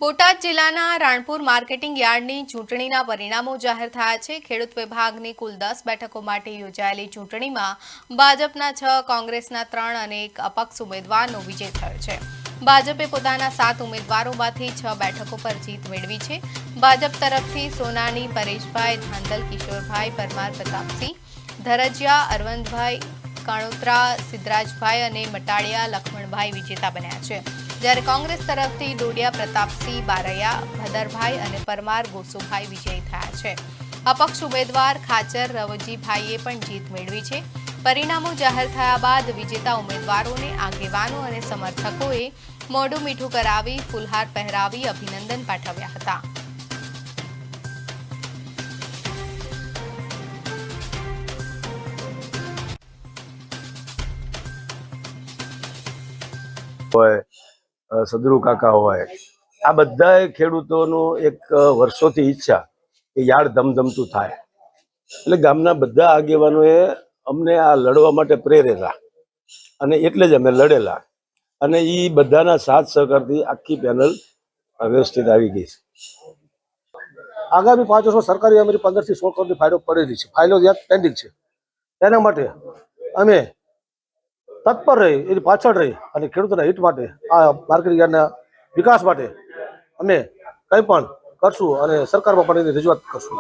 બોટાદ જિલ્લાના રાણપુર માર્કેટિંગ યાર્ડની ચૂંટણીના પરિણામો જાહેર થયા છે। ખેડૂત વિભાગની કુલ 10 બેઠકો માટે યોજાયેલી ચૂંટણીમાં ભાજપના 6, કોંગ્રેસના 3 અને એક અપક્ષ ઉમેદવારનો વિજય થયો છે। ભાજપે પોતાના 7 ઉમેદવારોમાંથી 6 બેઠકો પર જીત મેળવી છે। ભાજપ તરફથી સોનાણી પરેશભાઈ, ધાંધલ કિશોરભાઈ, પરમાર પ્રતાપસિંહ, ધરજીયા અરવંદભાઈ, કાણોત્રા સિદ્ધરાજભાઈ અને મટાડિયા લક્ષ્મણભાઈ વિજેતા બન્યા છે। જ્યારે કોંગ્રેસ તરફથી ડોડિયા પ્રતાપસિંહ બારૈયા, ભદરભાઈ અને પરમાર ગોસુભાઈ વિજયી થયા છે। અપક્ષ ઉમેદવાર ખાચર રવજીભાઈએ પણ જીત મેળવી છે। પરિણામો જાહેર થયા બાદ વિજેતા ઉમેદવારોને આગેવાનો અને સમર્થકોએ મોઢું મીઠું કરાવી ફૂલહાર પહેરાવી અભિનંદન પાઠવ્યા હતા। સદરુ કાકા હોય, આ બધા ખેડૂતોનું એક વર્ષોથી ઈચ્છા કે યાર્ડ ધમધમતું થાય, એટલે ગામના બધા આગેવાનોએ અમને આ લડવા માટે પ્રેરેલા અને એટલે જ અમે લડેલા અને એ બધાના સાથ સહકારથી આખી પેનલ વ્યવસ્થિત આવી ગઈ છે। આગામી 5 વર્ષમાં સરકારી અમારી 15 થી 16 કરોડની ફાઇલો પડેલી છે, ફાઇલો યાદ પેન્ડિંગ છે। એના માટે અમે તત્પર રહી, એની પાછળ રહી અને ખેડૂતોના હિત માટે, આ માર્કેટિંગ યાર્ડના વિકાસ માટે અમે કંઈ પણ કરશું અને સરકારમાં પણ એની રજૂઆત કરશું।